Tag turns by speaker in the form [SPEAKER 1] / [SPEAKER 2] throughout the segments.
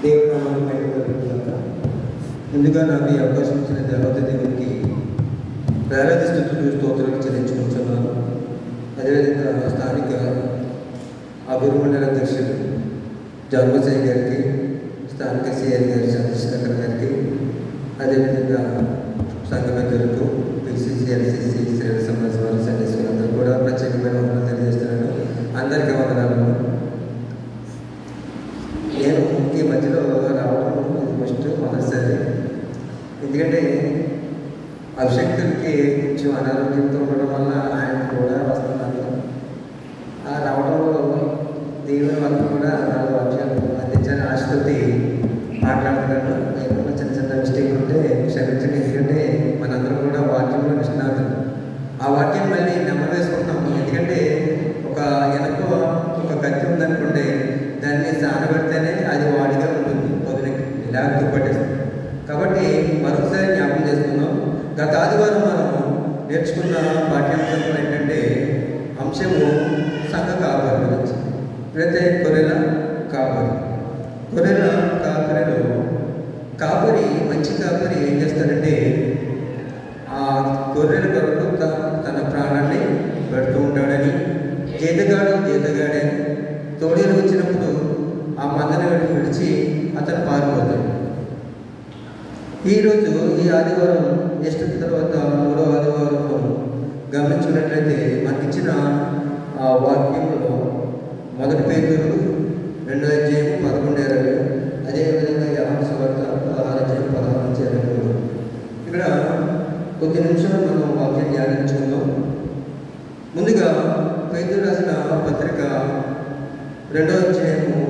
[SPEAKER 1] దేవుడు నామాన్ని మహిమపరచుగాక. ముందుగా నాకు ఈ అవకాశం ఇచ్చిన దేవత దేవునికి వేలాది స్తుతులు స్తోత్రాలు చెల్లించుకుంటున్నాను. అదేవిధంగా స్థానిక అభివృద్ధి అధ్యక్షుడు జన్మసాయి గారికి, స్థానిక సిఆర్ గారి చంద్రశేఖర్ గారికి, అదేవిధంగా సంఘ పెద్దలకు, పిసిసి, ఎల్సిసి, శ్రేణి సమాజ వారి సన్నిహితులందరూ కూడా ప్రత్యేకమైన వందనాలు తెలియజేస్తున్నాను. అందరికీ వందనాలు. నేను ఈ మధ్యలో రావడం మొదటిసారి. ఎందుకంటే అభిషేకుడికి కొంచెం అనారోగ్యంతో ఉండడం వల్ల ఆయన కూడా వస్తున్నాను. ఆ రావడంలో దేవుని వల్ల కూడా నాలుగు వాక్యాలు అందించాలని ఆశతోటి మాట్లాడుతున్నాను. ఏమన్నా చిన్న చిన్న మిస్టేక్ ఉంటే క్షమించండి. ఎందుకంటే మనందరం కూడా వాక్యంలో నిష్ణాతులు. ఆ వాక్యం మళ్ళీ నెమ్మది వేసుకుంటాము. ఎందుకంటే ఒక కత్తి ఉందనుకోండి, దాన్ని సానబెడితేనే అది వాడిగా ఉంటుంది, పొద్దునకి ఇలా పట్టేస్తుంది. కాబట్టి మరొకసారి జ్ఞాపకం చేస్తున్నాం. గత ఆదివారం మనము నేర్చుకున్న పాఠ్యాంశంలో ఏంటంటే అంశము సంఘ కాపరి గురించి. ఇప్పుడైతే గొర్రెల కాపరి. గొర్రెల కాపరిలో కాపరి, మంచి కాపరి ఏం చేస్తారంటే ఆ గొర్రెల కొరకు తన ప్రాణాన్ని పెడుతూ ఉంటాడని, జీతగాడే తోడేలు వచ్చినప్పుడు ఆ మందని విడిచి అతను పారిపోతాడు. ఈరోజు ఈ ఆదివారం నెక్స్ట్ తర్వాత 3వ ఆదివారం గమనించినట్లయితే మనకిచ్చిన వాక్యంలో 1 పేతురు 2వ అధ్యాయం 11-20, అదేవిధంగా యోహాను సువార్త 16వ అధ్యాయం 16-23. ఇక్కడ కొద్ది నిమిషాలు మనం వాక్యం ధ్యానించుకుందాం. ముందుగా పేతురు రాసిన పత్రిక 2వ అధ్యాయము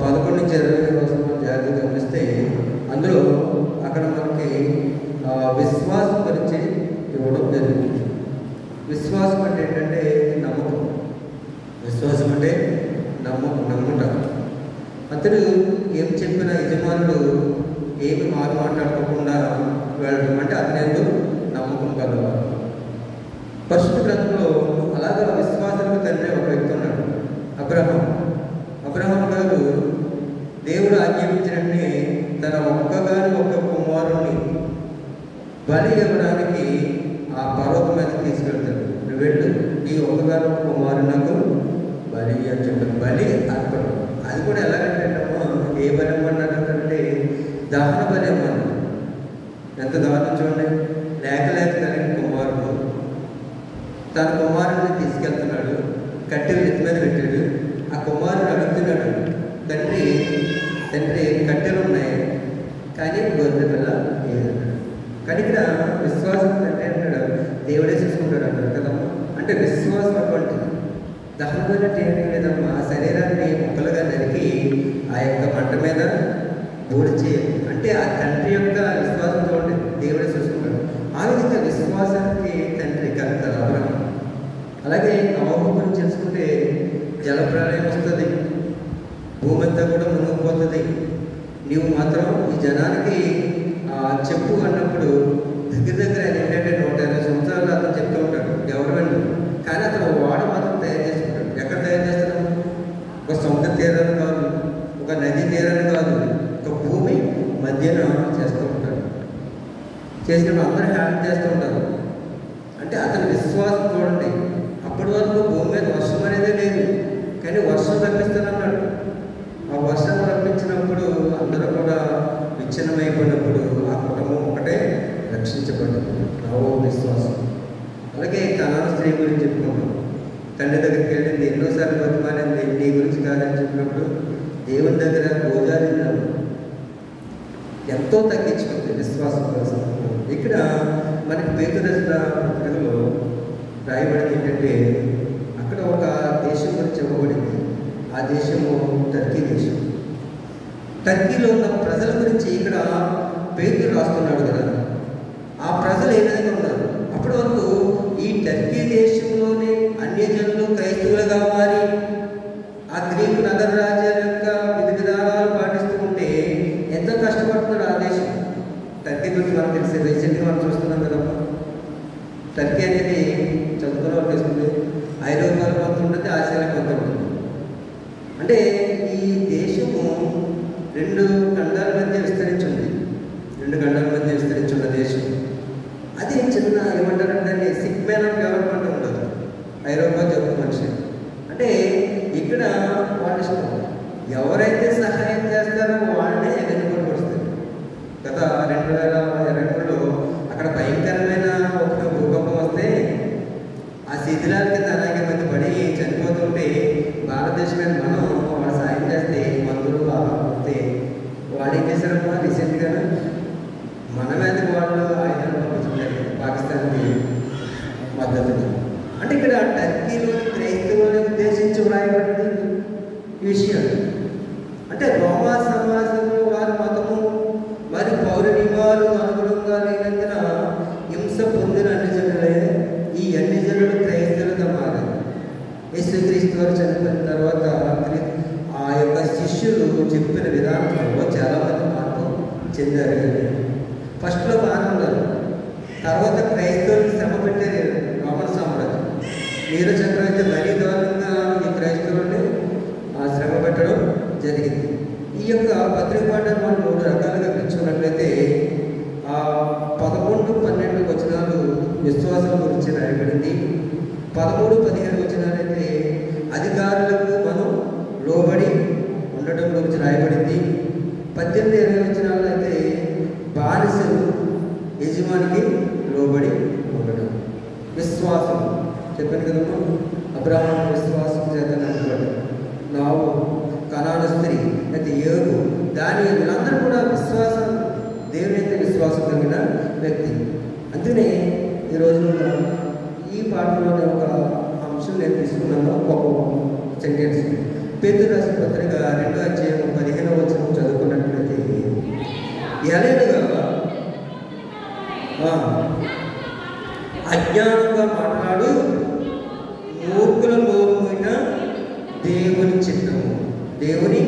[SPEAKER 1] 11-20 జాగ్రత్తగా గమనిస్తే అందులో అక్కడ మనకి విశ్వాసం గురించి ఇవ్వడం జరిగింది. విశ్వాసం అంటే ఏంటంటే నమ్మకం. విశ్వాసం అంటే నమ్ముట. అతడు ఏం చెప్పిన యజమానుడు ఏమి మాట్లాడుకోకుండా వెళ్ళడం అంటే అతని ఎందుకు నమ్మకం కలవాలి. పరిశుద్ధ గ్రంథంలో అలాగా విశ్వాసానికి తండ్రి ఒక వ్యక్తి ఉన్నాడు, అబ్రహాం గారు. దేవుడు ఆజ్ఞాపించినట్టే తన ఒక్క కుమారుణ్ణి బలి ఇవ్వడానికి ఆ పర్వతం మీద తీసుకెళ్తాడు. నువ్వు వెళ్ళు, నీ ఒక్క కుమారునకు బలి అని చెప్పాను. బలి అర్పణ. అది కూడా ఎలాగంటే ఏ బలి అన్నాడంటే దహన బలి అన్నాడు. ఎంత దారుణం చూడండి. లేక కలిగిన కుమారుడు తన కుమారుడిని తీసుకెళ్తున్నాడు, కట్టెలు నెత్తి మీద పెట్టాడు. ఆ కుమారుడు అడుగుతున్నాడు, తండ్రి కట్టెలు ఉన్నాయి కానీ గొర్రె పిల్ల లేదన్నాడు. కానీ ఇక్కడ విశ్వాసం అంటే అంటాడు దేవుడే చూసుకుంటాడు అంటారు కదమ్మా. అంటే విశ్వాసం అటువంటిది. దహనం అంటే ఏమీ లేదమ్మా, ఆ శరీరాన్ని ముక్కలుగా నరికి ఆ యొక్క మంట మీద ఊడ్చి, అంటే ఆ తండ్రి యొక్క విశ్వాసం చూడండి, దేవుడే చూసుకుంటాడు. ఆ విధంగా విశ్వాసానికి తండ్రి కరెక్ట్ అబ్రహాం. అలాగే నోవహు గురించి తెలుసుకుంటే జలప్రళయం వస్తుంది, భూమి అంతా కూడా మునిగిపోతుంది. నీవు మాత్రం ఈ జనానికి చెప్పు అన్నప్పుడు దగ్గర ఏంటంటే 150 సంవత్సరాలు అతను చెప్తూ ఉంటాడు గవర్నమెంట్. కానీ అతను వాడ మాత్రం తయారు చేసుకుంటాడు. ఎక్కడ తయారు చేస్తాడు? ఒక సముద్ర తీరాన్ని కాదు, ఒక నది తీరాన్ని కాదు, ఒక భూమి మధ్యన చేస్తూ ఉంటాడు. చేసినప్పుడు అందరూ హ్యాండ్ చేస్తూ ఉంటారు. అంటే అతని విశ్వాసం చూడండి. అప్పటి వరకు భూమి మీద వర్షం అనేదే లేదు, కానీ వర్షం రప్పిస్తానన్నాడు. ఆ వర్షం రప్పించినప్పుడు అందరూ కూడా విచ్ఛిన్నమైపోయినప్పుడు ఆ కుటుంబం ఒకటే రక్షించబడింది. నోవహు విశ్వాసం. అలాగే కనాను స్త్రీ గురించి చెప్పుకున్నాం. తండ్రి దగ్గరికి వెళ్ళింది, ఎన్నోసార్లు బతిమాలింది, నీ గురించి కాదని చెప్పినప్పుడు దేవుని దగ్గర గోజాలిన్నాడు. ఎంతో తగ్గించుకుంది విశ్వాసం కోసం. ఇక్కడ మనకి పేతురు రాసిన పత్రికలో రాయబడింది ఏంటంటే అక్కడ ఒక దేశం గురించి చెప్పబడింది. ఆ దేశము టర్కీ దేశం. టర్కీలో ఉన్న ప్రజల గురించి ఇక్కడ పేతురు రాస్తున్నాడు కదా. ఆ ప్రజలు ఏ విధంగా ఉన్నారు? అప్పటి వరకు ఈ టర్కీ దేశంలోనే అన్యజనులు క్రైస్తవులుగా మారి ఆ గ్రీకు నగర రాజ్యాల యొక్క విధి విధానాలు పాటిస్తూ ఉంటే ఎంతో కష్టపడుతున్నారు ఆ దేశం. టర్కీ గురించి మనకు తెలిసే రీసెంట్గా మనం చూస్తున్నాం కదా. టర్కీ అనేది చదువుకున్న వాళ్ళు తెలుస్తుంది, ఐరోపాలో కొంత ఉంటుంది, ఆసియాలో కొంత ఉంటుంది. అంటే ఈ దేశము రెండు ఖండాల మధ్య విస్తరించింది. రెండు ఖండాల మధ్య విస్తరించున్న దేశం అది. చిన్న ఏమంటారంటే దాన్ని సిగ్మెంట్ ఆఫ్ డెవలప్మెంట్ ఉండదు. ఐరోపా జబ్బు మనిషి అంటే ఇక్కడ వాళ్ళ ఇష్టం. ఎవరైతే సహాయం చేస్తారో వాళ్ళనే వెనుకబడి పడుతుంది. గత 2023లో అక్కడ భయంకరమైన ఒక భూకంపం వస్తే ఆ శిథిలాల కింద అలాగే మంది పడి చనిపోతుంటే భారతదేశమైన మనం వాళ్ళు సాయం చేస్తే మందులు వస్తే వాళ్ళు ఏం చేశారమ్మా రీసెంట్గా మన మీదకి వాళ్ళు ఆయుధాలు పంపించారు పాకిస్తాన్కి మద్దతుగా. అంటే ఇక్కడ టర్కీలో క్రైస్తవులను ఉద్దేశించి వ్రాయబడింది ఈ విషయం. అంటే రోమా సమాజంలో వారి మతము వారి పౌర నియమాలు అనుగుణంగా లేనందున హింస పొందిన అన్ని జనులే ఈ అన్ని జనులు క్రైస్తవులుగా మారారు. యేసుక్రీస్తు వారు చనిపోయిన తర్వాత ఆ యొక్క శిష్యులు చెప్పిన విధానంలో చాలామంది మార్పు చెందారు. ఫస్ట్లో బాగానే ఉన్నారు. తర్వాత క్రైస్తవులకు శ్రమ పెట్టారు రోమన్ సామ్రాజ్యం. నీరు చక్రవర్తి మరీ దారుణంగా ఈ క్రైస్తవుల్ని శ్రమ పెట్టడం జరిగింది. ఈ యొక్క పత్రిక పాఠాన్ని మనం 3 రకాలుగా పెంచుకున్నట్లయితే 11, 12 వచనాలు విశ్వాసం గురించి రాయబడింది. 13, 15 వచనాలైతే అధికారులకు మనం లోబడి ఉండటం గురించి రాయబడింది. 18, 20 వచనాలు అయితే బానిసలు యజమానికి లోబడి ఉండడం. విశ్వాసం చెప్పాను కదమ్మా. అబ్రాహాము విశ్వాసం చేత నమ్మబడ్డాడు. నావు కనాను స్త్రీ అయితే యోగు దాని వీళ్ళందరూ కూడా విశ్వాసం దేవుని అయితే విశ్వాసం కలిగిన వ్యక్తి. అందుకనే ఈరోజు ఈ పాఠంలో ఒక అంశం నేను తీసుకున్నాను. ఒక సెంటెన్స్ పేతురు రాసిన పత్రిక 2వ అధ్యాయం 15వ వచనం చదువుకున్నట్లయితే ఎలాగా అజ్ఞానంగా మాట్లాడు మూర్ఖుల లోపమైన దేవుని చిత్తము. దేవుని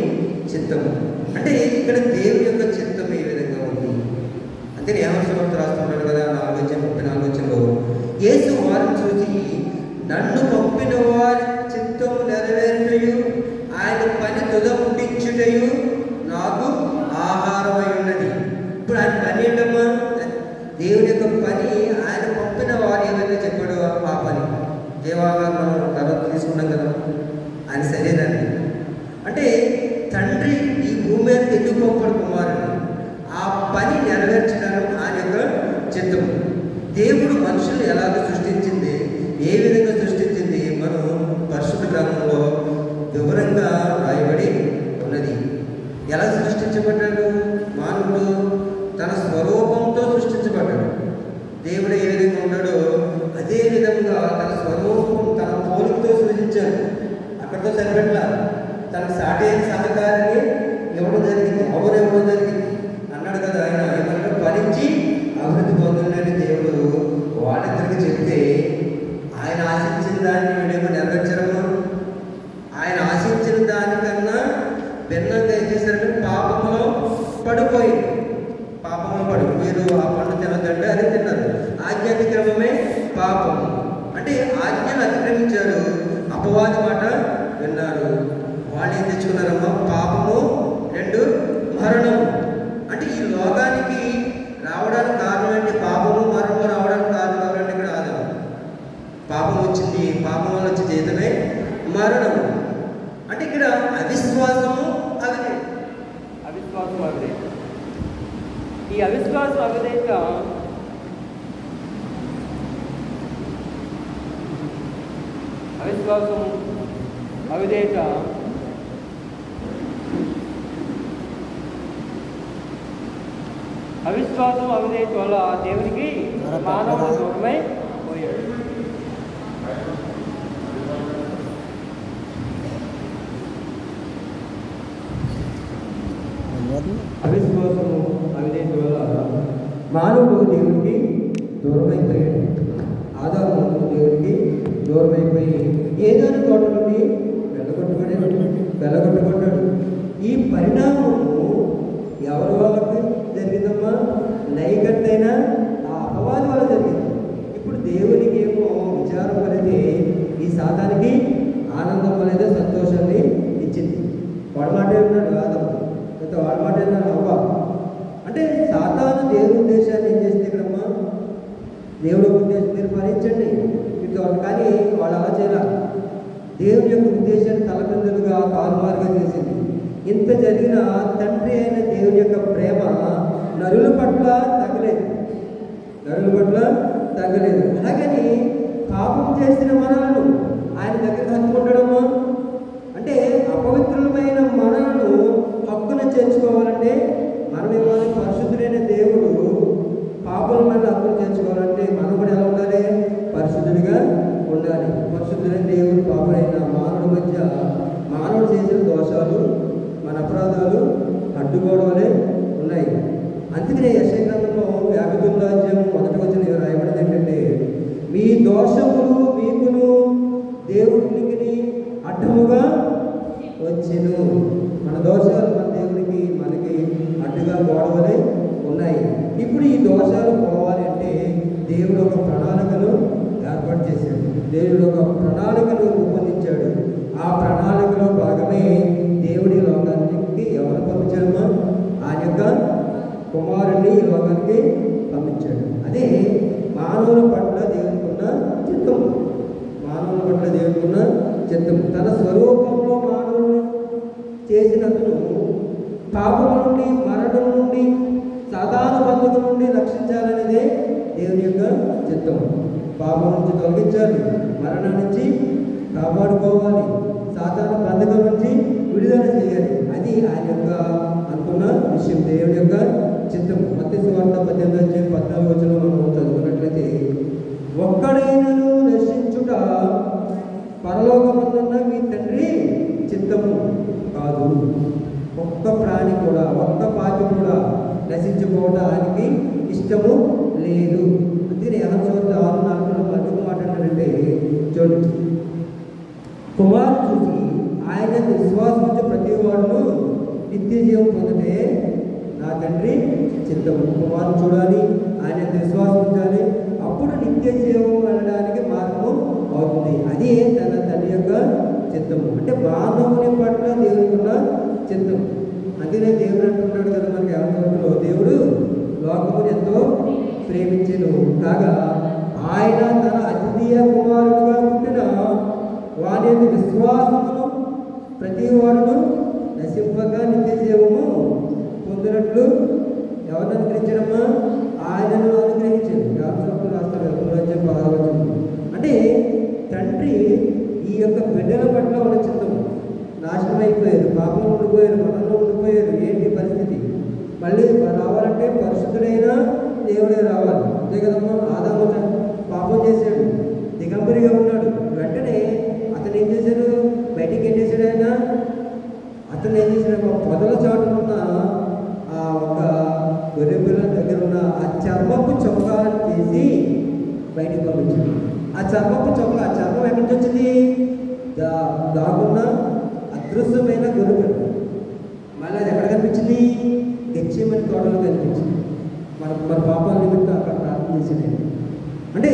[SPEAKER 1] చిత్తము అంటే ఇక్కడ దేవుని యొక్క చిత్తం ఏ విధంగా ఉంది అంటే ఏమర్శమంతా రాస్తున్నాడు కదా 4:34 యేసు వారిని చూసి నన్ను పంపిన వారి చిత్తము నెరవేరుటయు ఆయన పని తుదముట్టించుటయు నాకు ఆహారమై ఉన్నది. ఇప్పుడు ఆయన పని ఏంటమ్మా? దేవుని యొక్క పని. ఆయన పంపిన వారు ఏమైతే చెప్పాడో ఆ పని దేవాగా మనం తర్వాత తీసుకున్నాం కదా ఆయన శరీరాన్ని. అంటే తండ్రి ఈ భూమి మీద ఎందుకు పంపడు కుమారుడు? ఆ పని నెరవేర్చడం ఆయన యొక్క చిత్తం. దేవుడు మనుషులు ఎలాగ సృష్టించింది, ఏ విధంగా సృష్టించింది మనం పరిశుద్ధ గ్రంథంలో వివరంగా రాయబడి ఉన్నది. ఎలా సృష్టించబడ్డాడు? మానవుడు తన స్వరూపంతో సృష్టించబడ్డాడు. దేవుడు ఏ విధంగా ఉన్నాడో అదే విధంగా తన స్వరూపం తన పోలికతో సృజించాడు. అక్కడితో సరిపెట్లా తనకు సాటి అయిన సహకారాన్ని ఇవ్వడం జరిగింది. ఇవ్వడం జరిగింది అన్నాడు కదా ఆయన. ఏమన్నా భరించి అభివృద్ధి పొందండి దేవుడు వాళ్ళిద్దరికి చెప్తే ఆయన ఆశించిన దాన్ని వీడేమో నెరవేర్చడము. ఆయన ఆశించిన దానికన్నా భిన్నంగా ఏం చేశారంటే పాపంలో పడిపోయింది. పాపంలో మీరు ఆ పండు తినదంటే అది తిన్నారు. ఆజ్ఞాతిక్రమమే పాపం. అంటే ఆజ్ఞను అతిక్రమించారు, అపవాది మాట విన్నారు. వాళ్ళు ఏం తెచ్చుకున్నారమ్మా? పాపము, 2 మరణము. అంటే ఈ లోకానికి రావడానికి కారణం ఏంటి? పాపము మరణము రావడానికి కారణం ఎవరంటే ఇక్కడ ఆదాము. పాపం వచ్చింది, పాపం వల్ల వచ్చే జీతమే మరణము. అంటే ఇక్కడ అవిశ్వాసము అవిధేయత.
[SPEAKER 2] అవిశ్వాసం అవిధేయత. ఈ అవిశ్వాసం అవిధేయత అవిశ్వాసం అవిధేయత అవిశ్వాసం అవిధేయత వల్ల దేవునికి మానవుడు దూరమై పోయాడు.
[SPEAKER 1] అవిశ్వాసము అవిధేయత వల్ల మానవుడు దేవుడికి దూరమైపోయాడు. ఆదాము దేవుడికి దూరమైపోయి ఏదో తోట నుండి వెళ్ళగొట్టుకున్నాడు. ఈ పరిణామము ఎవరి వాళ్ళకి జరిగిందమ్మా? నైకట్టైనా ఆ అపవాది వల్ల జరిగింది. ఇప్పుడు దేవునికి ఏమో విచారం అనేది ఈ సాతానికి ఆనందం అనేది సంతోషాన్ని ఇచ్చింది. వాడు మాట ఉన్నాడు ఆదాము. వాళ్ళ దేవుని యొక్క ఉద్దేశాన్ని తలకిందులుగా తారుమారుగా చేసింది. ఇంత జరిగిన తండ్రి అయిన దేవుని యొక్క ప్రేమ నరుల పట్ల తగ్గలేదు. అలాగని పాపం చేసిన మనలను ఆయన దగ్గర హత్తుకుండడము అంటే అపవిత్రులమైన మనలను హక్కున చేర్చుకోవాలంటే మనం ఇవ్వాలి. పరిశుద్ధుడైన దేవుడు పాపల మనల్ని హక్కును చేర్చుకోవాలంటే మనం కూడా ఎలా ఉండాలి? పరిశుద్ధుడిగా ఉండాలి. పరిశుద్ధుడైన దేవుడు పాపలైన మానవుడి మధ్య మానవుడు చేసిన దోషాలు మన అపరాధాలు అడ్డుకోవడాలే ఉన్నాయి. అందుకనే యెషయా గ్రంథంలో 59వ అధ్యాయం 1వ వచనం రాయబడింది ఏంటంటే, మీ దోషములు మీకును దేవునికి అడ్డముగా వచ్చెను. మన దోషాలు మన దేవునికి మనకి అడ్డుగా గోడవలే ఉన్నాయి. ఇప్పుడు ఈ దోషాలు పోవాలి అంటే దేవుడు ఒక ప్రణాళికను ఏర్పాటు చేశాడు. దేవుడు ఒక ప్రణాళికను రూపొందించాడు. ఆ ప్రణాళికలో భాగమే దేవుడి లోకానికి ఎవరు పంపించాడమ్మా? ఆయన యొక్క కుమారుడిని ఈ లోకానికి పంపించాడు. అదే మానవుల పట్ల దేవునికి ఉన్న చిత్తం. తన స్వరూపంలో మానవులను చేసినందును పాపం నుండి, మరణం నుండి, సాధారణ బంధువుల నుండి రక్షించాలనేదే దేవుని యొక్క చిత్తం. పాపం నుంచి తొలగించాలి, మరణం నుంచి కాపాడుకోవాలి, సాధారణ బంధువుల నుంచి విడుదల చేయాలి. అది ఆయన యొక్క అనుకున్న విషయం, దేవుని యొక్క చిత్తం. మత్తయి సువార్త 18:14 వచనంలో మనం చదువుకున్నట్లయితే, ఒక్కడైనను రక్షించుట పరలోకమందున్న మీ తండ్రి చిత్తము కాదు. ఒక్క ప్రాణి కూడా, ఒక్క పాపి కూడా నశించుకోవడానికి ఇష్టము లేదు. అందుకని యెహోషువ 6:4 మధ్యకు మాట్లాడాడంటే చూడండి, కుమారు చూసి ఆయన విశ్వాసించు ప్రతి వాడును నిత్య జీవం పొందితే నా తండ్రి చిత్తము. కుమారు చూడాలి, ఆయన విశ్వాసించాలి, అప్పుడు నిత్య జీవం వెళ్ళడానికి మార్గం అవుతుంది. అది తన తండ్రి యొక్క చిత్తము. అంటే మానవుని పట్ల దేవునికి ఉన్న చిత్తం. అందుకనే దేవుడు అంటున్నాడు కదా మనకి యెహోషువలో, దేవుడు లోకమును ఎంతో ప్రేమించెను కాగా ఆయన తన అద్వితీయ కుమారుడుగా పుట్టిన వారి యొక్క విశ్వాసమును ప్రతి వాడును నశింపగా నిత్య జీవము పొందినట్లు ఎవరిని అనుగ్రహించడమ్మా? ఆయనను అనుగ్రహించాడు. యాకోబు రాస్తాడు 3:16. అంటే తండ్రి ఈ యొక్క బిడ్డల పట్ల ఉన్న చిత్తం. నాశనం అయిపోయారు, పాపంలో ఉండిపోయారు, మనంలో ఉండిపోయారు. ఏంటి పరిస్థితి? మళ్ళీ రావాలంటే పరిశుద్ధుడైన దేవుడే రావాలి. అంతే కదమ్మా. ఆదాము పాపం చేశాడు, దిగంబరిగా ఉన్నాడు. వెంటనే అతను ఏం చేశాడు? బయటికి ఏం చేశాడు? అతను ఏం చేశాడు? పొదల చాటున ఉన్న ఆ ఒక గొర్రె పిల్లల దగ్గర ఉన్న ఆ చర్మపు చొక్కాలను తీసి బయటికి పంపించాడు. ఆ చర్మపు చొక్కా, ఆ చర్మం ఎక్కడి నుంచి వచ్చింది? దాగున్న అదృశ్యమైన గొర్రె పిల్ల. మళ్ళీ అది ఎక్కడ కనిపించింది? గెత్సేమని తోటలో కనిపించింది. మన పాపాల నిమిత్తం అక్కడ ప్రార్థన చేసేది. అంటే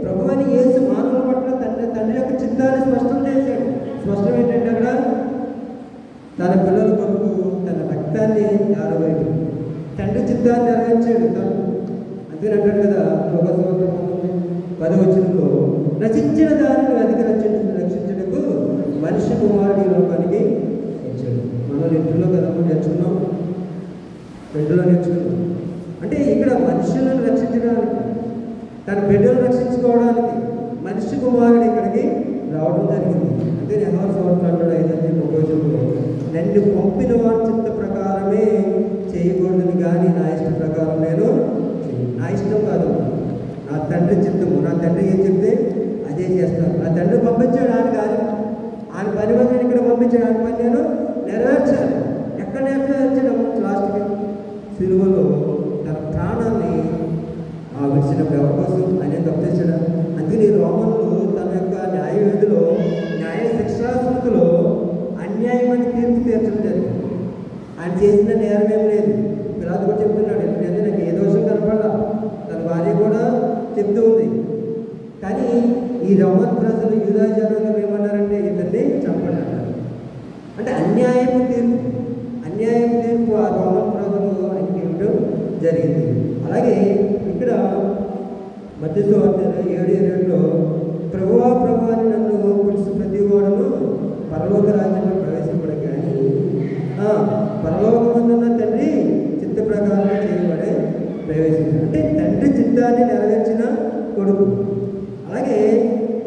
[SPEAKER 1] ప్రభువైన యేసు మానవుల పట్ల తండ్రి యొక్క చిత్తాన్ని స్పష్టం చేశాడు. స్పష్టం ఏంటంటే అక్కడ తన పిల్లల కొరకు తన రక్తాన్ని ఆరబోయాడు. తండ్రి చిత్తాన్ని నెరవేర్చాడు తను. అందుకని అంటాడు కదా లోకసభ 10 రచించిన దానిని అధిక రక్షించడానికి మనిషి కుమారుడి లోకానికి ఇచ్చాడు. మనం ఇంట్లో కదా నేర్చుకున్నాం, నేర్చుకున్నాం. అంటే ఇక్కడ మనుషులను రక్షించడానికి, తన బిడ్డలను రక్షించుకోవడానికి మనిషి కుమారుడు ఇక్కడికి రావడం జరిగింది. అంటే యెహోషువ అంటాడు 5:30 నన్ను పంపిన వారి చిత్త ప్రకారమే చేయకూడదని కానీ నా ఇష్ట ప్రకారం నేను నా ఇష్టం కాదు, నా తండ్రి చిత్తము. నా తండ్రి ఏం చెప్తే అదే చేస్తాను. నా తండ్రి పంపించాడు ఆయన కాదు, ఆయన పని మందిని ఇక్కడ పంపించాడు. ఆయన పని నేను నెరవేర్చాలి. ఎక్కడ నెరవేర్చడం? లాస్ట్కి సిలువలో తన ప్రాణాన్ని విడిచినప్పుడు ఎవరి కోసం ఆయన తప్పేశాడు. అందుకని రోమన్లు తన యొక్క న్యాయవిధిలో, న్యాయ శిక్షాస్మృతిలో అన్యాయమని తీర్పు తీర్చడం జరిగింది. ఆయన చేసిన నేరం ఏం లేదు. పిలాతు కూడా చెప్తున్నాడు, ఎందుకంటే నాకు ఏ దోషం కనపడాల. తన భార్య కూడా చెప్తూ ఉంది. కానీ ఈ రోమన్ ప్రజలు, యూదా జనాంగం ఏమన్నారంటే ఇతన్ని చంపండి అన్నారు. అంటే అన్యాయపు తీర్పు ఆ రోమన్ ప్రజలు ఆయనకి ఇవ్వడం జరిగింది. అలాగే ఇక్కడ మత్తయి సువార్త 7:7 ప్రభువా ప్రభు అని నన్ను పిలిచి ప్రతి వాడును పరలోక రాజ్యంలో ప్రవేశింపడు, కానీ పరలోకమందున్న తండ్రి చిత్త ప్రకారం చేయబడే ప్రవేశించాడు. అంటే తండ్రి చిత్తాన్ని నెరవేర్చిన కొడుకు. అలాగే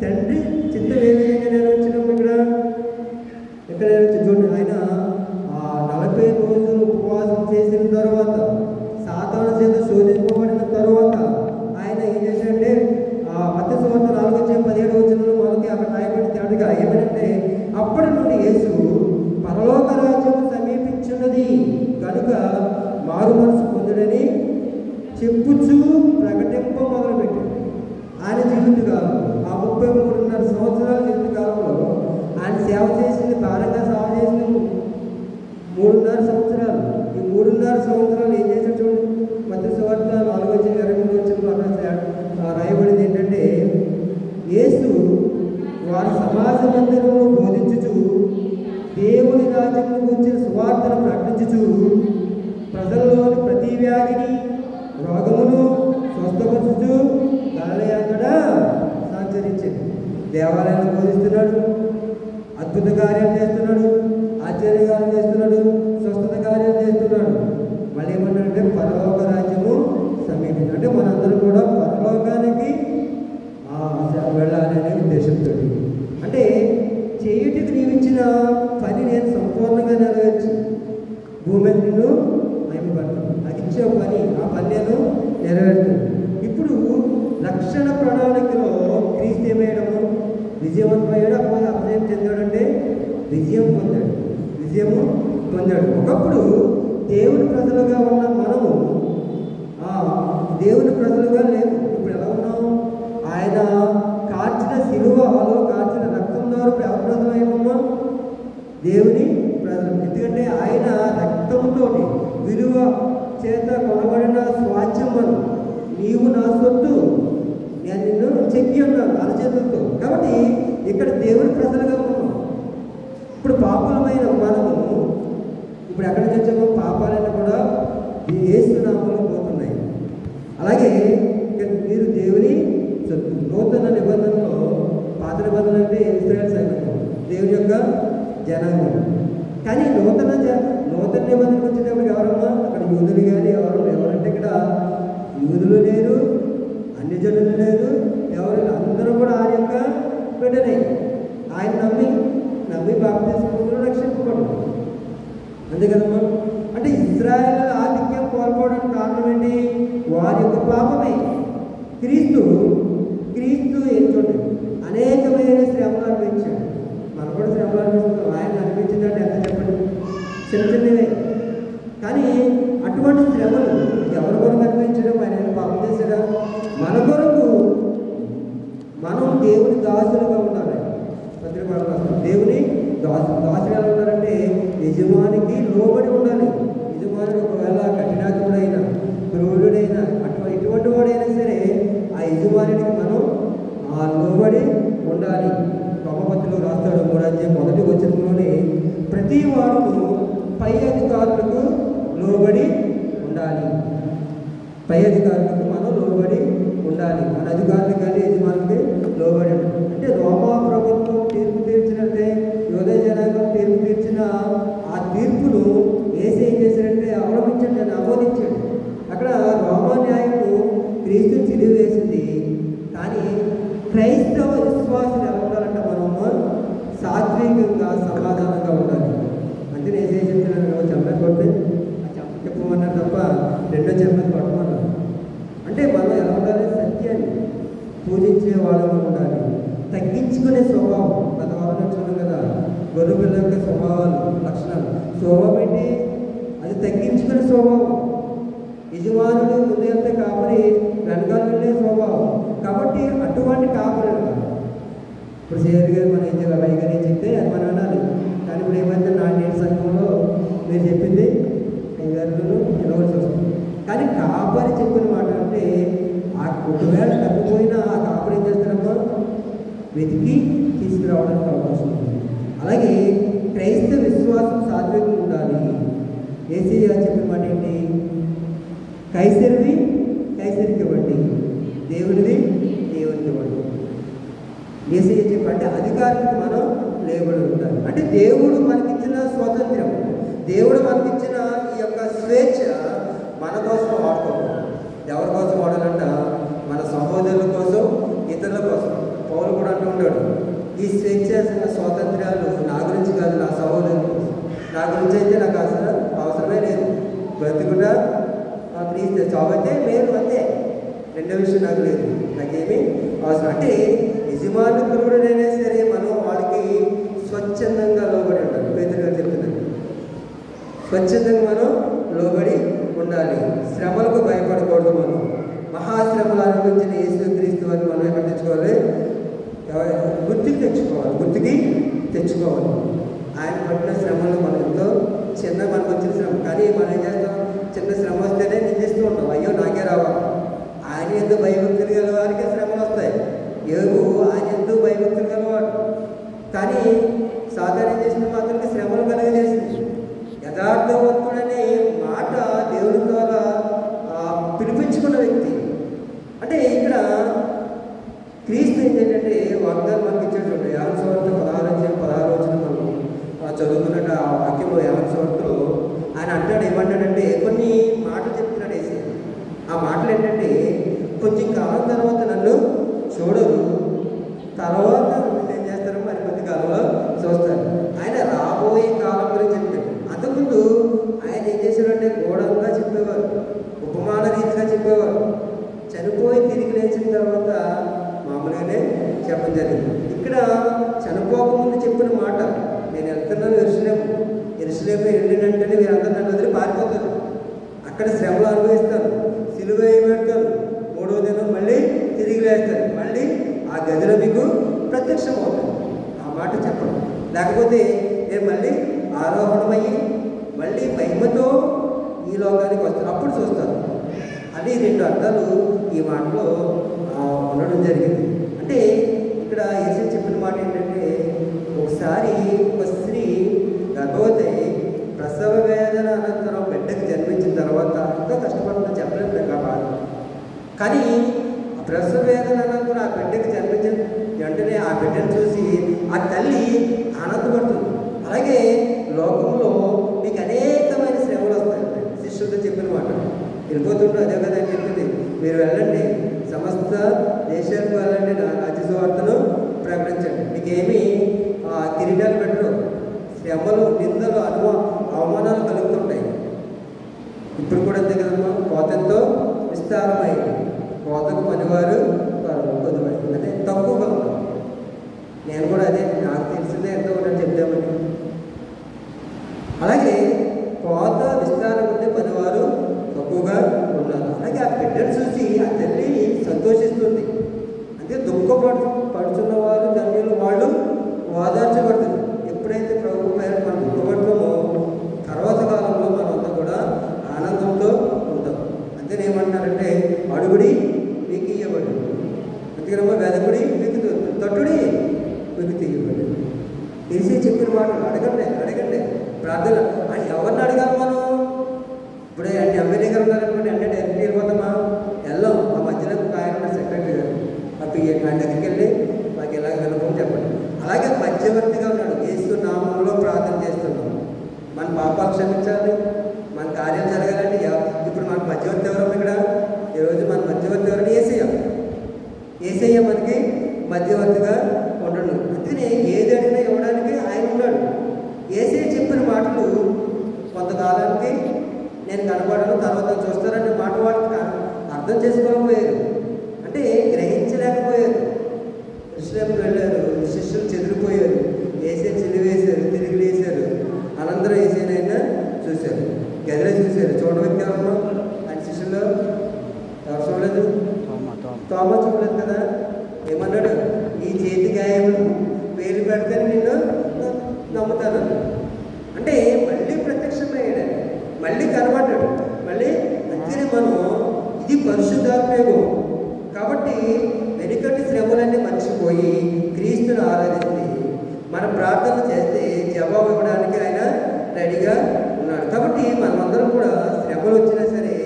[SPEAKER 1] తండ్రి చిత్తం ఏ విధంగా నెరవేర్చడం ఇక్కడ చూడండి. ఆయన 40 రోజులు ఉపవాసం చేసిన తర్వాత, సాతాను చేత శోధింపబడిన తర్వాత ఆయన ఏం చేశాడంటే మత్తయి సువార్త 4:17 మనకి అక్కడ రాయబడిన తేటగా ఏమనంటే, అప్పటి నుండి యేసు పరలోక రాజ్యం సమీపించున్నది కనుక మారు మనసు పొందుడని చెప్పుచూ ప్రకటింప మొదలుపెట్టాడు. ఆయన జీవితకాలం 33.5 సంవత్సరాల జీవితకాలంలో ఆయన సేవ చేసింది, భారంగా సేవ చేసింది 3.5 సంవత్సరాలు. ఈ 3.5 సంవత్సరాలు ఏం చేశాడు చూడండి. మత్తయి సువార్త 4:23 అక్కడ రాయబడింది ఏంటంటే, యేసు వారి సమాజ మందిరంలో బోధించుచు దేవుని రాజ్యము గురించిన సువార్తను ప్రకటించుచు ప్రజల్లోని ప్రతి వ్యాధిని రోగమును స్వస్థపరచుచు గలిలయంతటా సంచరించాడు. దేవాలయాన్ని బోధిస్తున్నాడు, అద్భుత కార్యాలు చేస్తున్నాడు, ఆశ్చర్యకార్యాలు చేస్తున్నాడు, స్వస్థత కార్యాలు చేస్తున్నాడు. మళ్ళీ ఏమంటారంటే పరలోక రాజ్యము సమీపించింది. అంటే మనందరం కూడా పరలోకానికి వెళ్ళాలనే ఉద్దేశంతో, అంటే చేయుటికి నీవిచ్చిన పని నేను సంపూర్ణంగా నెరవేర్చి భూమి మీద నిన్ను మహిమపడతాను. నాకు ఇచ్చే పని, ఆ పని నేను నెరవేరుతాను. ఇప్పుడు రక్షణ ప్రణాళికలో క్రీస్తు ఏమేయడము విజయవంతమయ్యాడు. అప్పుడు అపజయం చెందాడంటే విజయం పొందాడు. ఒకప్పుడు దేవుని ప్రజలుగా ఉన్న మనము దేవుని ప్రజలుగా లేవు. ఇప్పుడు ఎలా ఉన్నాము? ఆయన కార్చిన శిలువలో కార్చిన రక్తం ద్వారా ఎవరి ప్రజలమయ్యామమ్మా? దేవుని ప్రజలు. ఎందుకంటే ఆయన రక్తంతో విలువ చేత కొనబడిన స్వాచ్ఛం మనం, నీవు నా సొత్తు, నేను నిన్ను చెక్కి ఉన్నాను అరచేతులతో. కాబట్టి ఇక్కడ దేవుని ప్రజలుగా ఉన్నాం. ఇప్పుడు పాపులమైన మనము ఇప్పుడు ఎక్కడికి వచ్చామో పాపాలైనా కూడా యేసు నామములో పోతున్నాయి. అలాగే ఇక్కడ మీరు దేవుని సొత్తు. నూతన నిబంధనలో, పాత నిబంధన అంటే ఇశ్రాయేలు సైనికులు, దేవుని యొక్క జనాంగం. కానీ నూతన నిబంధనకు వచ్చేటప్పుడు ఎవరమ్మా? అక్కడ యూదులు కానీ ఎవరంటే ఇక్కడ యూదులు లేరు, అన్ని జనులు లేరు, ఎవరు అందరూ కూడా ఆయన యొక్క బిడ్డలే. ఆయన నమ్మి బాప్తిస్మం రక్షింపబడు. అంతే కదమ్మా. అంటే ఇశ్రాయేలు ఆధిక్యం కోల్పోవడానికి కారణం ఏంటి? వారి యొక్క పాపమే. క్రీస్తు ఏం చూడండి, అనేకమైన శ్రమలు అనిపించాడు. మనం కూడా శ్రమలు అనిపిస్తున్నాం. ఆయన అనిపించిందంటే ఎంత చెప్పండి, చిన్నవే. కానీ అటువంటి శ్రమలు ఎవరి కొరకు అనిపించడం? ఆయన పాపం చేశాడా? మన కొరకు మనం దేవుని దాసులుగా ఉండాలి. దేవుని దాసులు ఎలా ఉండాలంటే యజమానికి లోబడి ఉండాలి. యజమానుడు ఒకవేళ కఠినాత్ముడైనా, క్రూరుడైనా, ఇటువంటి వాడైనా సరే ఆ యజమానికి మనం లోబడి ఉండాలి. రోమపత్రికలో రాస్తాడు 3:1 ప్రతి వాడు పై అధికారులకు లోబడి ఉండాలి. పై అధికారులకు మనం లోబడి ఉండాలి. మన అధికారులకు కానీ యజమానికి లోబడి ఉండాలి. అంటే రోమా ప్రభుత్వం తీర్పు తీర్చినట్టే యోధా జనాంగం తీర్పు తీర్చిన ఆ తీర్పును యేసు ఏం చేశాడంటే అవలంబించండి అని ఆమోదించాడు. అక్కడ రోమా న్యాయము క్రీస్తు చిలువ వేసింది. కానీ క్రైస్తవ విశ్వాసులు ఎలా ఉండాలంటే మనము సాత్వికంగా సమాధానంగా ఉండాలి. అంటే నేను ఏం చెప్తున్నాను, చెప్పడం కొట్టే చెప్పమన్నారు తప్ప రెండో చెప్పడం కొట్టమన్నారు. అంటే మనం ఎలా ఉండాలి? సత్యాన్ని పూజించే వాళ్ళగా ఉండాలి. తగ్గించుకునే స్వభావం. గత వారం చూడండి కదా, గొర్రె పిల్ల యొక్క స్వభావాలు, లక్షణాలు. స్వభావం ఏంటి? అది తగ్గించుకునే స్వభావం. యజమానులు ముందు వెళ్తే కాపరి వెనకాల వెళ్ళే స్వభావం. కాబట్టి అటువంటి కాపరి ఇప్పుడు సేవరి గారు మనం ఏం చేయాలి, అబ్బాయి గారు ఏం చెప్తే అది మనం వినాలి. కానీ ఇప్పుడు ఏమైంది, నాటి సంఘంలో మీరు చెప్పింది అయ్యగారులను నిలవలసి వస్తుంది. కానీ కాపరి చెప్పిన మాట అంటే ఒకవేళ తప్పిపోయినా ఆ కాపరి ఏం చేస్తారమ్మా? వెతికి తీసుకురావడానికి అవకాశం ఉంది. అలాగే క్రైస్తవ విశ్వాసం సాత్వికంగా ఉండాలి. యేసయ్య చెప్పిన మాట ఏంటి? కైసరివి కైసరికి ఇవ్వండి, దేవునిది దేవునికి ఇవ్వండి. యేసయ్య చెప్పి అంటే అధికారికి మనం లేబడి ఉంటాం. అంటే దేవుడు మనకిచ్చిన స్వాతంత్ర్యం, దేవుడు మనకిచ్చిన ఈ యొక్క స్వేచ్ఛ మన కోసం వాడుకోవాలి. ఎవరి కోసం వాడాలంట? మన సహోదరుల కోసం, ఇతరుల కోసం. పౌలు కూడా అంటూ ఉంటాడు, ఈ స్వేచ్ఛ స్వాతంత్ర్యాలు నా గురించి కాదు, నా సహోదరుల కోసం. నా గురించి అయితే నాకు అసలు అవసరమే లేదు. బ్రతుకుట క్రీస్తు, చావైతే మేలు, అంతే. రెండో విషయం నాకు లేదు, నాకేమీ అవసరం. అంటే యజమాని గురువుడైనా సరే మనం వాళ్ళకి స్వచ్ఛందంగా లోబడి ఉండాలి. పేదలు గారు చెప్తున్నారు, స్వచ్ఛందంగా మనం లోబడి ఉండాలి. శ్రమలకు భయపడకూడదు. మనం మహాశ్రమలు అనుభవించిన యేసుక్రీస్తు వారిని మనం ఏమని తెచ్చుకోవాలి? గుర్తుకి తెచ్చుకోవాలి. ఆయన పడిన శ్రమలు మనం ఎంతో చిన్న మనకు వచ్చిన శ్రమ, కానీ మనం ఏం చేస్తాం? చిన్న శ్రమ వస్తేనే నిందిస్తూ ఉంటాం, అయ్యో నాకే రావాలి. ఆయన ఎందుకు భయభక్తులు గల వారికి శ్రమలు వస్తాయి. యోగు ఆయన ఎందుకు భయభక్తులు గలవాడు, కానీ సాధారణ చేసిన మాత్రమే శ్రమలు కలగజేసింది. యథార్థవంతుడనే మాట దేవుడి ద్వారా పిలిపించుకున్న వ్యక్తి. అంటే ఇక్కడ క్రీస్తు ఏంటంటే వాగ్దానం మనకి ఇచ్చేటువంటి యోహాను సువార్త 16 మనం చదువుతున్నట్టు ఆ వాక్యంలో యోహాను సువార్తలో ఆయన అంటాడు, ఏమంటాడంటే కొన్ని మాటలు చెప్తున్నాడు వేసి. ఆ మాటలు ఏంటంటే, కొంచెం కాలం తర్వాత నన్ను చూడరు, తర్వాత ఏం చేస్తారు మరి కొద్ది కాలంలో చూస్తారు. ఆయన రాబోయే కాలం గురించి చెప్పాడు. అంతకుముందు ఆయన ఏం చేశాడంటే గూఢంగా చెప్పేవారు, ఉపమాన రీతిగా చెప్పేవారు. చనిపోయి తిరిగి లేచిన తర్వాత మామూలుగానే చెప్పడం జరిగింది. ఇక్కడ చనిపోకముందు చెప్పిన మాట, నేను వెళ్తున్నాను ఎరుసలేము వెళ్ళినంటేనే మీరందరూ నన్ను వదిలి పారిపోతారు, అక్కడ శ్రమలు అనుభవిస్తారు, సిలువ వేయబెడతారు, 3వ దినం మళ్ళీ తిరిగి లేస్తారు, మళ్ళీ ఆ గదిలో మీకు ప్రత్యక్షం అవుతుంది. ఆ మాట చెప్పడం. లేకపోతే నేను మళ్ళీ ఆరోహణమయ్యి మళ్ళీ మహిమతో ఈ లోకానికి వస్తాను, అప్పుడు చూస్తాను అని 2 అర్థాలు ఈ మాటలో ఉండడం జరిగింది. అంటే ఇక్కడ యేసు చెప్పిన మాట ఏంటంటే, ఒకసారి ఒక స్త్రీ గర్భవతి ప్రసవ వేదన అనంతరం బిడ్డకు జన్మించిన తర్వాత ఎంతో కష్టపడుతుందని చెప్పలేదు నాకు ఆ బాధ. కానీ ప్రసవ వేదన అనంతరం ఆ బిడ్డకు జన్మించిన వెంటనే ఆ బిడ్డను చూసి ఆ తల్లి ఆనందపడుతుంది. అలాగే లోకంలో మీకు అనేకమైన శ్రమలు వస్తాయి. శిష్యులతో చెప్పిన మాట వెళ్ళిపోతుంటూ అదే కదా అని చెప్పింది, మీరు వెళ్ళండి, సమస్త దేశాలకు వెళ్ళండి, నా రాజ్య సువార్తను ప్రకటించండి, మీకేమీ కిరీటాలు పెట్టరు, శ్రమలు, నిందలు, అవమానాలు కలుగుతుంటాయి. ఇప్పుడు కూడా అంతే కదమ్మా, కోతంతో విస్తారమైంది, కోతకు పనివారు కొద్దిమంది, అంటే తక్కువగా ఉంటారు. నేను కూడా అదే, నాకు తెలిసిందే ఎంతో ఉందని చెప్దామని. అలాగే కోత విస్తారం ఉంటే పనివారు తక్కువగా ఉన్నారు. అలాగే ఆ బిడ్డను చూసి ఆ తల్లి సంతోషిస్తుంది. అంటే పడుతున్న వారు ధన్యులు, వాళ్ళు ఓదార్చబడుతుంది. ఎప్పుడైతే ప్రభు పేరు మనం దుఃఖపడతామో తర్వాత కాలంలో మనంతా కూడా ఆనందంతో ఉంటాం. అంతేనేమంటారంటే, అడుగుడి మీకు ఇవ్వబడి, అందుకనమ్మా వెదకుడి మీకు తట్టుడి మీకు తీయబడి. తెలిసి చెప్పిన మాటలు అడగండి ప్రార్థన. అని ఎవరిని అడగాలి మనం? ఇప్పుడే అంటే ఎమ్మెల్యే గారు ఉన్నారనుకోండి, అంటే డైరెక్ట్గా వెళ్ళిపోతామా? వెళ్ళాం. ఆ మధ్యలో ఆయన సెక్రటరీ గారు ఆయన దగ్గరికి వెళ్ళి మాకు ఇలాగ వినపం చెప్పండి. అలాగే మధ్యవర్తిగా ఉన్నాడు. యేసు నామంలో ప్రార్థన చేస్తున్నాం, మన పాపాలు క్షమించాలి, మన కార్యాలు జరగాలంటే. ఇప్పుడు మనకు మధ్యవర్తి ఎవరు ఇక్కడ? ఈరోజు మన మధ్యవర్తి ఎవరని? యేసయ్య మనకి మధ్యవర్తిగా ఉండడు. అందుకనే ఏది అడిగినా ఇవ్వడానికి ఆయన ఉన్నాడు. యేసయ్య చెప్పిన మాటలు కొంతకాలానికి నేను కనబడను, తర్వాత చూస్తారనే మాట వాళ్ళకి అర్థం చేసుకోలేకపోయారు, అంటే గ్రహించలేకపోయారు. యెరూషలేముకు వెళ్ళారు, శిష్యులు చెదిరిపోయారు, యేసయ్య చిలివేశారు, తిరిగి లేశారు. అనంతరం యేసయ్యనైనా చూశారు, గదిలో చూశారు. చూడవచ్చు ఎవరు? ఆయన శిష్యుల్లో ఎవరు చూడలేదు? తోమ చూడలేదు కదా. ఏమన్నాడు? ఈ చేతి గాయములు వేలు పెడితే నిన్ను నమ్ముతాను. అంటే మళ్ళీ ప్రత్యక్షమయ్యాడు, మళ్ళీ కనబడ్డాడు, మళ్ళీ. అందుకనే మనం ఇది పరిశుద్ధాత్మేగం కాబట్టి వెనుకటి శ్రమలన్నీ మర్చిపోయి క్రీస్తుని ఆరాధిస్తే, మన ప్రార్థన చేస్తే జవాబు ఇవ్వడానికి ఆయన రెడీగా ఉన్నాడు. కాబట్టి మనమందరం కూడా శ్రమలు వచ్చినా సరే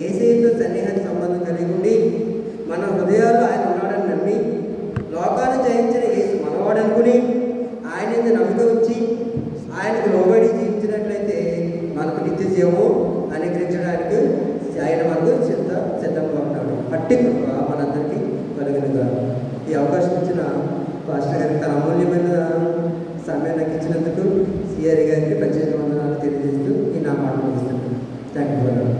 [SPEAKER 1] యేసయ్యతో సన్నిహిత సంబంధం కలిగి ఉండి, మన హృదయాల్లో ఆయన ఉన్నాడని నమ్మి, లోకాన్ని జయించిన నిత్యజీవము అనుగ్రహించడానికి ఆయన మనకు సిద్ధంగా ఉన్నాడు. అట్టి కృప మనందరికీ కలుగునుగా. ఈ అవకాశం ఇచ్చిన పాస్టర్ గారికి తన అమూల్యమైన సమయం నాకు ఇచ్చినందుకు సిఆర్ గారికి ప్రత్యేక వందనాలు తెలియజేస్తూ ఈ నా మాట ముగిస్తున్నాను. Thank you.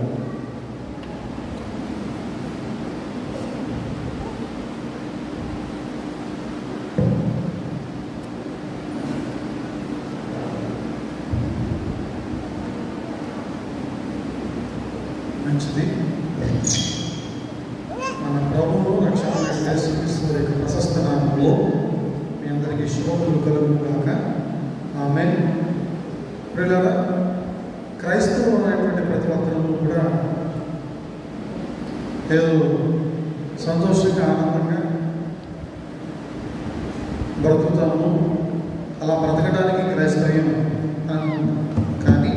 [SPEAKER 3] మంచిది. మన ప్రభువు రక్షణ యేసుక్రీస్తు యొక్క ప్రశస్త నామములో మీ అందరికీ శుభములు కలుగుగాక. ఆమేన్. ప్రియులారా, క్రైస్తవులు అనేటువంటి ప్రతి ఒక్కరు కూడా ఏదో సంతోషంగా ఆనందంగా బ్రతుకుతాము, అలా బ్రతకడానికి క్రైస్తవ్యం కానీ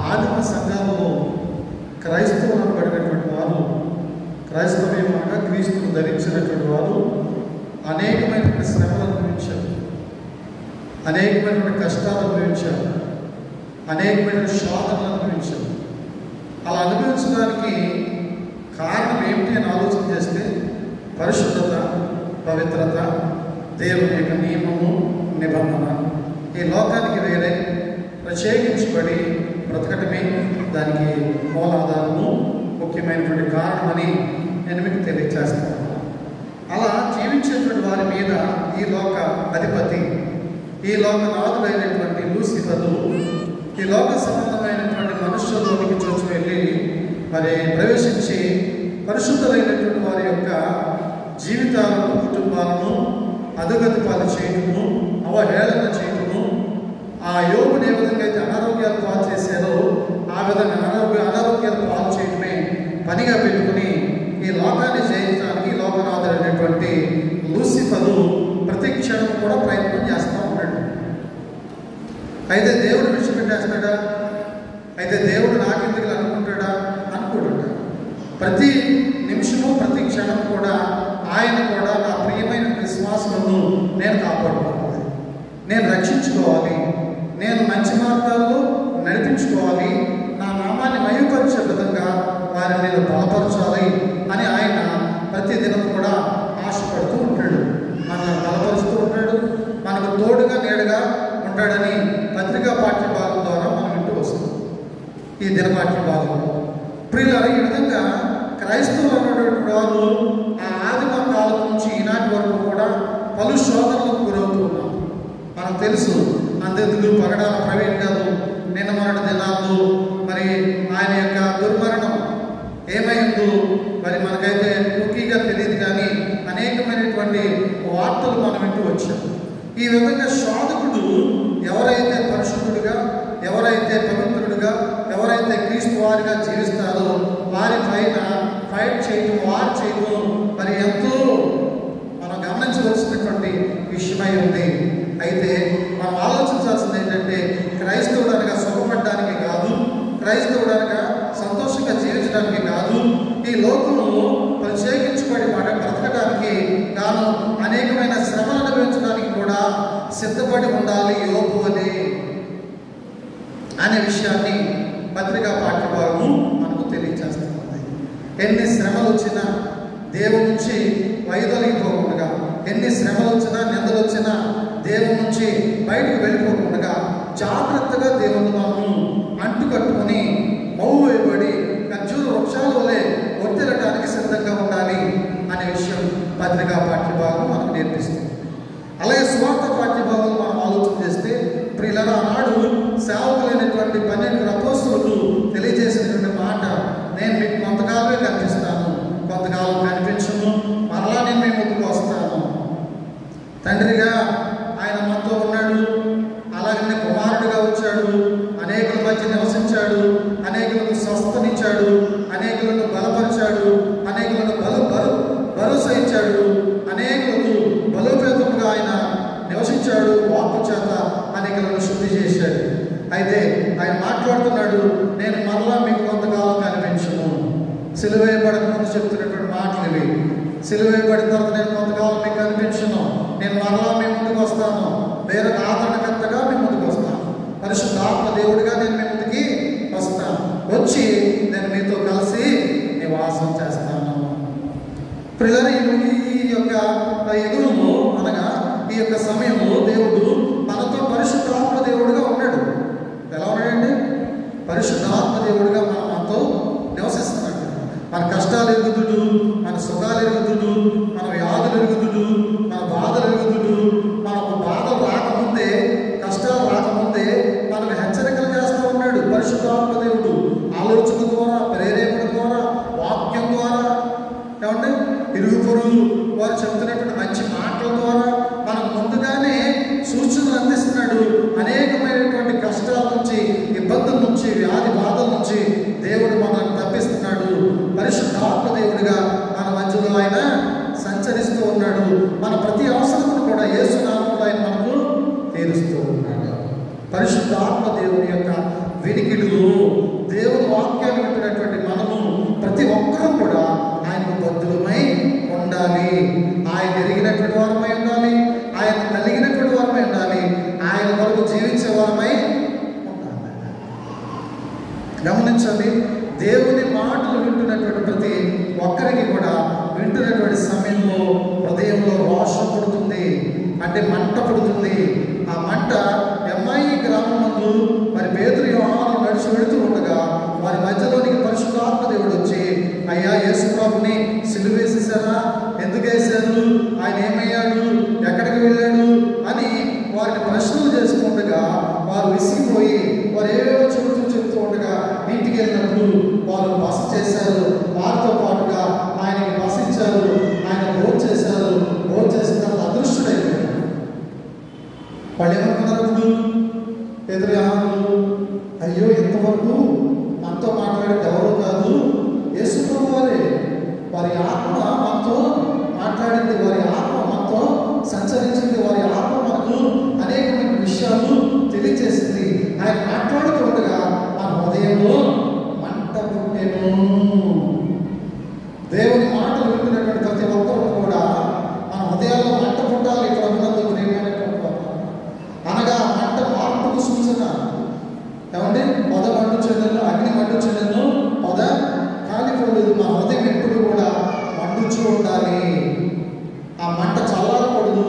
[SPEAKER 3] ఆదిమ సంఘాలలో క్రైస్తవులు అనబడినటువంటి వారు, క్రైస్తవ్యం అనగా క్రీస్తును ధరించినటువంటి వారు అనేకమైనటువంటి శ్రమలు అనుభవించారు, అనేకమైనటువంటి కష్టాలు అనుభవించారు, అనేకమైన శోధనలు అనుభవించారు. అలా అనుభవించడానికి కారణం ఏమిటి అని ఆలోచన చేస్తే పరిశుద్ధత, పవిత్రత, దేవుని యొక్క నియమము, నిబంధన. ఈ లోకానికి వేరే ప్రత్యేకించబడి బ్రతకటమే దానికి మూలాధారము, ముఖ్యమైనటువంటి కారణమని నేను మీకు తెలియజేస్తాను. అలా జీవించేటువంటి వారి మీద ఈ లోక అధిపతి, ఈ లోక నాథుడైనటువంటి లూసిఫరు ఈ లోక సంబంధమైనటువంటి మనుష్యుల్లోనికి చొచ్చి వెళ్ళి మరి ప్రవేశించి పరిశుద్ధులైనటువంటి వారి యొక్క జీవితాలను, కుటుంబాలను అధోగతి పాలు చేయటము, అవహేళన చేయటము, ఆ యోగుని ఏ విధంగా అయితే అనారోగ్యాలు పాలు చేశారో ఆ విధంగా అనారోగ్యాలు పాలు చేయటమే పనిగా పెట్టుకుని ఈ లోకాన్ని జయించడానికి ఈ లోకనాథుడైనటువంటి లూసిఫరు ప్రతి క్షణం కూడా ప్రయత్నం చేస్తూ ఉన్నాడు. అయితే దేవుడు విడిచిపెట్టేస్తాడా? అయితే దేవుడు నాకెందుకు అనుకుంటాడా? అనుకోడు. ప్రతి నిమిషము ప్రతి క్షణం కూడా ఆయన కూడా నా ప్రియమైన విశ్వాసమును నేను కాపాడుకోవాలి, నేను రక్షించుకోవాలి, నేను మంచి మార్గాల్లో నడిపించుకోవాలి, నా నామాన్ని మహిమపరిచే విధంగా వారిని నేను బలపరచాలి అని ఆయన ప్రతి దినం కూడా ఆశపడుతూ ఉంటాడు. మనల్ని బలపరుస్తూ ఉంటాడు, మనకు తోడుగా నీడగా ఉంటాడని పత్రికా పాఠ్య భాగం ద్వారా మనం వింటూ వస్తాం. ఈ దినపాఠ్య భాగంలో ప్రియులారా, ఈ విధంగా క్రైస్తవులు అనేటువంటి వారు ఆ ఆదిమ కాలం నుంచి ఈనాటి వరకు కూడా పలు శోధనలకు గురవుతూ ఉన్నాం. మనకు తెలుసు. అంతెందుకు పగడాల ప్రవీణ్ గారు నిన్న మొన్నటి దినాల్లో మరి ఆయన యొక్క దుర్మరణం ఏమైందో మరి మనకైతే టూకీగా తెలియదు, కానీ అనేకమైనటువంటి వార్తలు మనం వింటూ వచ్చాం. ఈ విధంగా శోధకుడు ఎవరైతే పరిశుద్ధుడిగా, ఎవరైతే పవిత్రుడిగా, ఎవరైతే క్రీస్తు వారిగా జీవిస్తారో వారి పైన ఫైట్ చేయడం, వార్ చేయడం మరి ఎంతో మనం గమనించవలసినటువంటి విషయమై ఉంది. అయితే మనం ఆలోచించాల్సింది ఏంటంటే క్రైస్తవుడు అనగా సుఖపడడానికి కాదు, క్రైస్తవుడు అనగా సంతోషంగా జీవించడానికి కాదు, ఈ లోకంలో ప్రత్యేకించబడి బ్రతకడానికి గాను అనేకమైన శ్రమలు అనుభవించడానికి కూడా సిద్ధపడి ఉండాలి యోగు అనే విషయాన్ని పత్రికా పాఠ్యభాగము మనకు తెలియజేస్తుంది. ఎన్ని శ్రమలు వచ్చినా దేవుడి నుంచి వైదొలిగిపోకుండా, ఎన్ని శ్రమలు వచ్చినా నిందలు వచ్చినా దేవుడి నుంచి బయటకు వెళ్ళిపోకుండా జాగ్రత్తగా దేవుని మనము అంటుకట్టుకుని మౌ వేయబడి ఖర్జూర వృక్షాల వలె వర్తిల్లడానికి సిద్ధంగా ఉండాలి అనే విషయం పత్రికా పాఠ్యభాగం మనకు నేర్పిస్తుంది. అలాగే స్వార్థ పాఠ్యభాగం మనం ఆలోచన చేస్తే ప్రియులారా, ఆనాడు సేవకులైనటువంటి 12 అపోస్తలులు తెలియజేసినటువంటి మాట, నేను మీకు కొంతకాలమే కనిపిస్తాను, కొంతకాలం కనిపించను, మరలా నేను మీ ముందుకు వస్తాను. తండ్రిగా ఆయన మనతో ఉన్నాడు, అలాగనే కుమారుడిగా వచ్చాడు, అనేకుల మధ్య నివసించాడు, అనేకులకు స్వస్థనిచ్చాడు, అనేకులను బలపరిచాడు, అనేకులను భరోసా ఇచ్చాడు, అనేకులకు బలోపేతముగా ఆయన నివసించాడు, వాక్కు చేత అనేకులను శుద్ధి చేశాడు. అయితే ఆయన మాట్లాడుతున్నాడు, నేను మరలా మీకు కొంతకాలం కనిపించను. సిలువేయబడిన ముందు చెప్తున్నటువంటి మాటలు ఇవి. సిలువేయబడిన తర్వాత నేను కొంతకాలం మీకు కనిపించను, నేను మరలా మీ ముందుకు వస్తాను, వేరొక ఆదరణకర్తగా మీ ముందుకు వస్తాను, పరిశుద్ధాత్మ దేవుడిగా నేను మీ ముందుకి వస్తాను. వచ్చి నేను మీతో కలిసి నివాసం చేస్తాను. పిల్లలు ఈ యొక్క ఎదురులో అనగా ఈ యొక్క సమయంలో దేవుడు మనతో పరిశుద్ధాత్మ దేవుడుగా ఉన్నాడు. ఎలా ఉన్నాడండి? పరిశుద్ధాత్మ దేవుడుగా మనతో నివసిస్తున్నాడు. మన కష్టాలు ఎరుగుతుడు, మన సుఖాలు ఎరుగుతుడు, మన వ్యాధులు ఎరుగుతుడు, మన బాధలు ఎరుగుతుడు. మనకు బాధలు రాకముందే, కష్టాలు రాకముందే మనకు హెచ్చరికలు చేస్తూ ఉన్నాడు పరిశుద్ధాత్మ దేవుడు. ఆలోచన ద్వారా, ప్రేరేపణ ద్వారా, వాక్యం ద్వారా, ఏమంటే ఇరుగు పొరుగు వారు చెప్తున్నటువంటి మంచి మాటల ద్వారా మనకు ముందుగానే సూచనలు అందిస్తున్నాడు. అనేకమైనటువంటి కష్టాల నుంచి, ఇబ్బందుల నుంచి, వ్యాధి బాధల నుంచి దేవుడు మనల్ని తప్పిస్తున్నాడు. పరిశుద్ధాత్మ దేవుడిగా మన మధ్యలో ఆయన సంచరిస్తూ ఉన్నాడు. మన ప్రతి అవసరతను కూడా యేసు నామములో ఆయన మనకు తీరుస్తూ ఉన్నాడు. పరిశుద్ధాత్మ దేవుని యొక్క వినికిడిలో దేవుని వాక్యాన్ని వింటున్నటువంటి మనము ప్రతి ఒక్కరూ కూడా ఆయనకు బద్ధులమై ఉండాలి. ఆయన ఎరిగినటువంటి వారమై ఉండాలి, ఆయన కలిగినటువంటి వారమై ఉండాలి, ఆయన వరకు జీవించే వారమై ఉండాలి. గమనించండి, దేవుని మాటలు వింటున్నటువంటి ప్రతి ఒక్కరికి కూడా వింటున్నటువంటి సమయంలో హృదయంలో రోషం పుడుతుంది, అంటే మంట పుడుతుంది. ఆ మంట ఎమ్మాయి గ్రామం ముందు మరి పేతురు యోహాను నడిచి వెళుతూ ఉండగా వారి మధ్యలోనికి పరిశుద్ధాత్మ దేవుడు వచ్చి, అయ్యా యేసు ప్రభుని సిలువ వేసేసారా? ఎందుకు వేశారు? ఆయన ఏమయ్యాడు? ఎక్కడికి వెళ్ళాడు? అని వారిని ప్రశ్నలు చేసుకుండగా వారు విసిగిపోయి వారు ఏవేవో చెబుతూ ఉండగా ఇంటికి వెళ్ళినప్పుడు వారు బస చేశారు. వారితో పాటుగా ఆయనకి బసించారు. ఆయన భోజనం చేశారు. భోజనం చేసిన తర్వాత అదృష్టుడైపోయాడు. వాళ్ళు ఏమనుకున్నారు? ఇప్పుడు ఎదురు అయ్యో ఇంతవరకు మనతో మాట్లాడేది ఎవరో కాదు, యేసు ప్రభు వారే. వారి ఆత్మ మనతో మాట్లాడింది, వారి ఆత్మ మనతో సంచరించింది, వారి ఆత్మ మనకు అనేకమైన విషయాలు తెలియజేసింది. ఆయన మాట్లాడుతూ ఉండగా మన హృదయంలో మంట పుట్టెను. దేవుని మాటలు వింటున్నటువంటి ప్రతి ఒక్కరు కూడా మన హృదయాల్లో మంట పుట్టాలి. ఇక్కడ ఉన్నందుకు అనగా మంట మార్పుకు సూచన. ఏమంటే పొద మండు చెల్లెను, అగ్ని మండు చెల్లెను, పొద కాలిపోలేదు. మా హృదయం ఎప్పుడు కూడా మండుచూ ఉండాలి. ఆ మంట చల్లారకూడదు.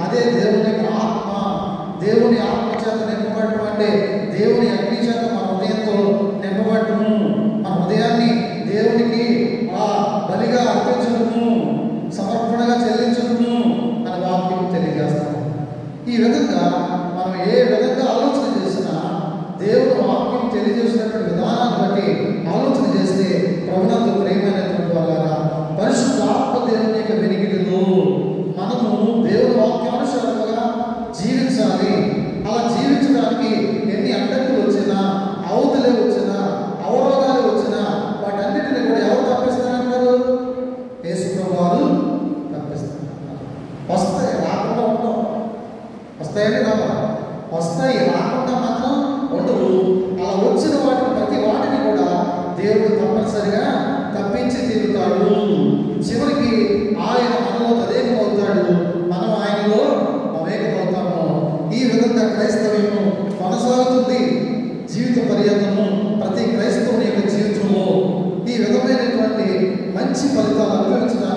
[SPEAKER 3] అదే దేవుని యొక్క ఆత్మ. దేవుని ఆత్మ చేత నింపబడటం అంటే దేవుని అగ్ని చేత మన హృదయంతో నింపబడటము, మన హృదయాన్ని దేవునికి బలిగా అర్పించడము, సమర్పణగా చెల్లించడము అని వాక్యం తెలియజేస్తాము. ఈ విధంగా మనం ఏ విధంగా ఆలోచన చేసినా దేవుడు వాక్యం తెలియజేసినటువంటి విధానాన్ని బట్టి ఆలోచన చేస్తే ప్రభునందు ప్రేమైనటువంటి వాళ్ళగా పరిశుద్ధాత్మ దేవుని యొక్క వెనికిడిలో మనము దేవుని వాక్యానుసారంగా జీవించాలి. అలా జీవించడానికి ఎన్ని అడ్డంకులు వచ్చినా, అవతలే వచ్చినా, అవరోధాలు వచ్చినా వాటన్నిటిని కూడా ఎవరు తప్పిస్తారన్నారు? యేసు ప్రభు వారు తప్పిస్తారన్నారు. వస్తాయి, రాకుండా ఉండవు. వస్తాయని రావా? వస్తాయి, రాకుండా మాత్రం ఉండవు. అలా వచ్చిన వాటిని ప్రతి వాటిని కూడా దేవుడు తప్పనిసరిగా తప్పించి తీరుతాడు. చివరికి ఆయన మనలో తదేకమవుతాడు, మనం ఆయనలో అవేకమవుతాము. ఈ విధంగా క్రైస్తవ్యము కొనసాగుతుంది జీవిత పర్యంతము. ప్రతి క్రైస్తవుని యొక్క జీవితంలో ఈ విధమైనటువంటి మంచి ఫలితాలు అనుభవించడానికి